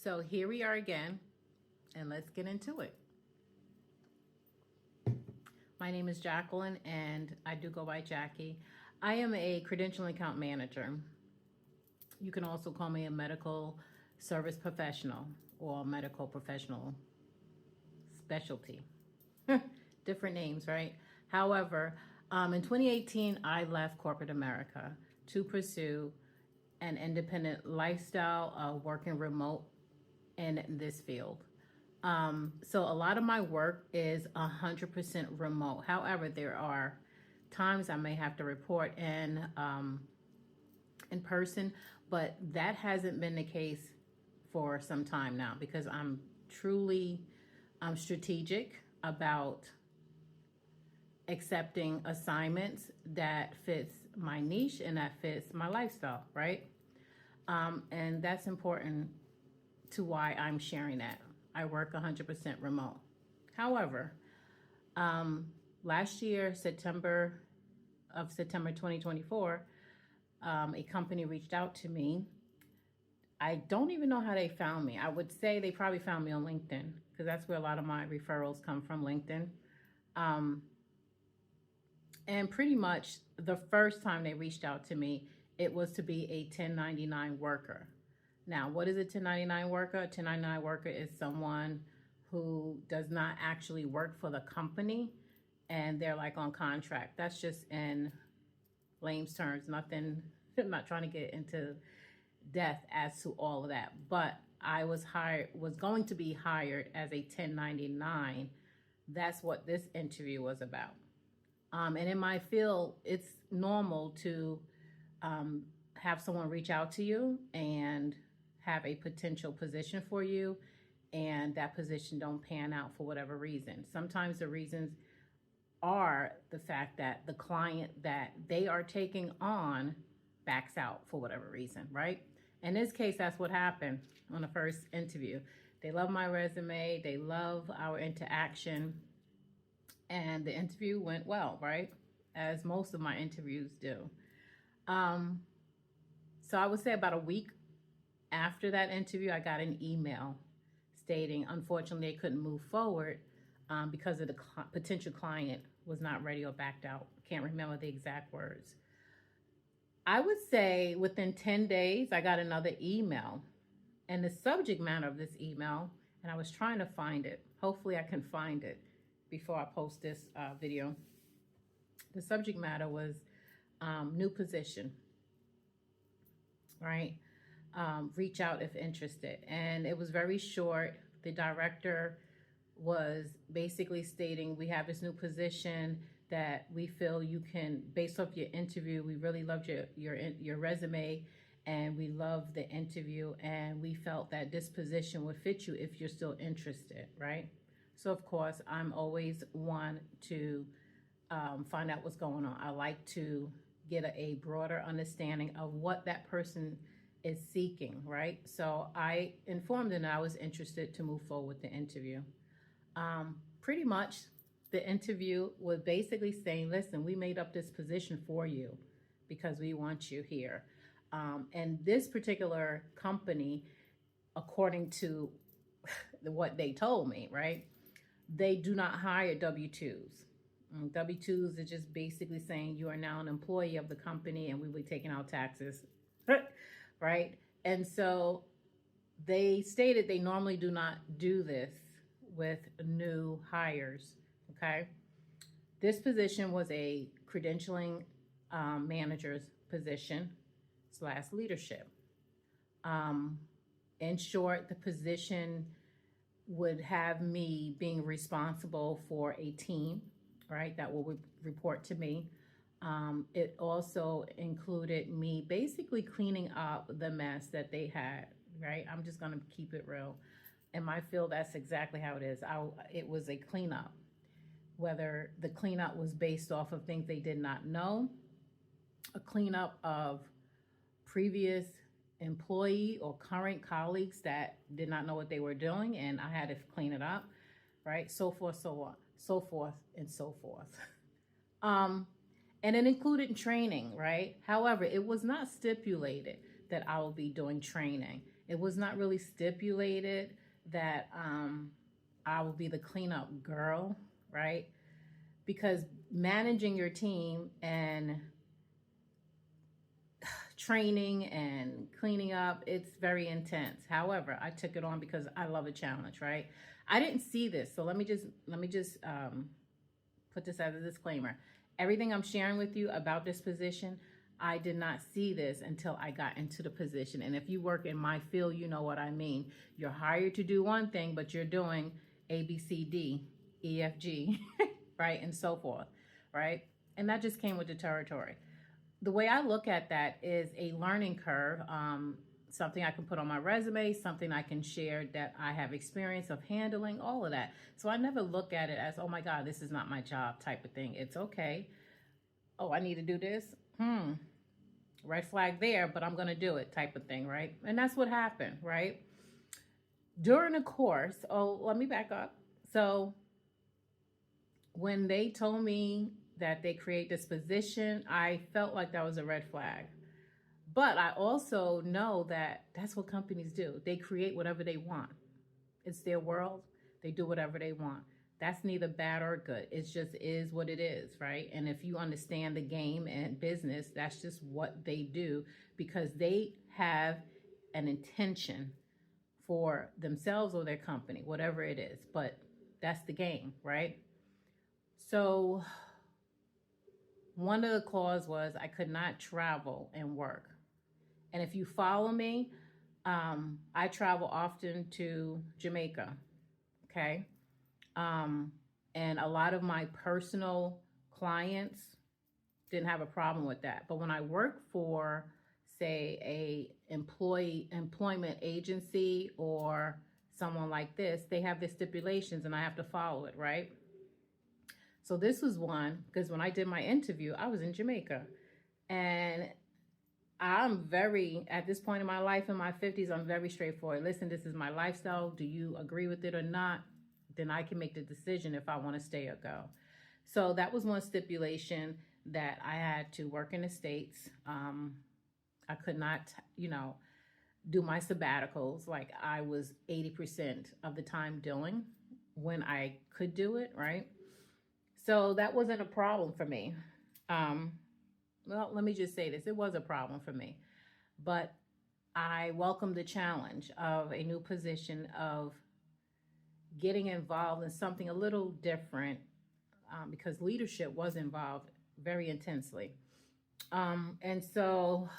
So here we are again, and let's get into it. My name is Jacqueline, and I do go by Jackie. I am a credentialing account manager. You can also call me a medical service professional or medical professional specialty. Different names, right? However, in 2018, I left corporate America to pursue an independent lifestyle of working remote in this field. So a lot of my work is 100% remote. However, there are times I may have to report in person, but that hasn't been the case for some time now because I'm truly strategic about accepting assignments that fits my niche and that fits my lifestyle, right? And that's important to why I'm sharing that. I work 100% remote. However, last year, September 2024, a company reached out to me. I don't even know how they found me. I would say they probably found me on LinkedIn because that's where a lot of my referrals come from, LinkedIn. And pretty much the first time they reached out to me, it was to be a 1099 worker. Now, what is a 1099 worker? A 1099 worker is someone who does not actually work for the company and they're like on contract. That's just in layman's terms, nothing, I'm not trying to get into depth as to all of that, but I was going to be hired as a 1099. That's what this interview was about. And in my field, it's normal to have someone reach out to you and have a potential position for you, and that position don't pan out for whatever reason. Sometimes the reasons are the fact that the client that they are taking on backs out for whatever reason, right? In this case, that's what happened on the first interview. They love my resume, they love our interaction, and the interview went well, right? As most of my interviews do. So I would say about a week after that interview, I got an email stating, unfortunately, they couldn't move forward because of the potential client was not ready or backed out. Can't remember the exact words. I would say within 10 days, I got another email. And the subject matter of this email, and I was trying to find it. Hopefully I can find it before I post this video. The subject matter was new position, right? Reach out if interested. And it was very short. The director was basically stating, we have this new position that we feel you can, based off your interview, we really loved your resume and we loved the interview and we felt that this position would fit you if you're still interested, right? So of course, I'm always one to find out what's going on. I like to get a broader understanding of what that person is seeking, right? So I informed them that I was interested to move forward with the interview. Pretty much the interview was basically saying, listen, we made up this position for you because we want you here. And this particular company, according to what they told me, right? They do not hire W-2s. W-2s are just basically saying you are now an employee of the company and we will be taking out taxes, right? And so they stated they normally do not do this with new hires, okay? This position was a credentialing manager's position / leadership. In short, the position would have me being responsible for a team, right, that will report to me. It also included me basically cleaning up the mess that they had, right? I'm just gonna keep it real. In my field, that's exactly how it is. It was a cleanup. Whether the cleanup was based off of things they did not know, a cleanup of previous employee or current colleagues that did not know what they were doing and I had to clean it up, right? So forth, so on, so forth, and so forth. And it included training, right? However, it was not stipulated that I will be doing training. It was not really stipulated that I will be the cleanup girl, right? Because managing your team and training and cleaning up, it's very intense. However, I took it on because I love a challenge, right? I didn't see this, so let me just put this as a disclaimer. Everything I'm sharing with you about this position, I did not see this until I got into the position. And if you work in my field, you know what I mean. You're hired to do one thing, but you're doing A, B, C, D, E, F, G, right? And so forth, right? And that just came with the territory. The way I look at that is a learning curve, something I can put on my resume, something I can share that I have experience of handling, all of that. So I never look at it as, oh my God, this is not my job type of thing. It's okay. Oh, I need to do this. Red flag there, but I'm going to do it type of thing, right? And that's what happened, right? During the course, let me back up. So when they told me that they create this position, I felt like that was a red flag. But I also know that that's what companies do. They create whatever they want. It's their world. They do whatever they want. That's neither bad or good. It just is what it is, right? And if you understand the game and business, that's just what they do because they have an intention for themselves or their company, whatever it is. But that's the game, right? So one of the clauses was I could not travel and work. And if you follow me, I travel often to Jamaica, okay? And a lot of my personal clients didn't have a problem with that. But when I work for, say, a employment agency or someone like this, they have their stipulations and I have to follow it, right? So this was one, because when I did my interview, I was in Jamaica. And I'm very, at this point in my life, in my 50s, I'm very straightforward. Listen, this is my lifestyle. Do you agree with it or not? Then I can make the decision if I want to stay or go. So that was one stipulation that I had to work in the States. I could not, do my sabbaticals like I was 80% of the time doing when I could do it, right? So that wasn't a problem for me. Well, let me just say this. It was a problem for me. But I welcomed the challenge of a new position of getting involved in something a little different because leadership was involved very intensely. And so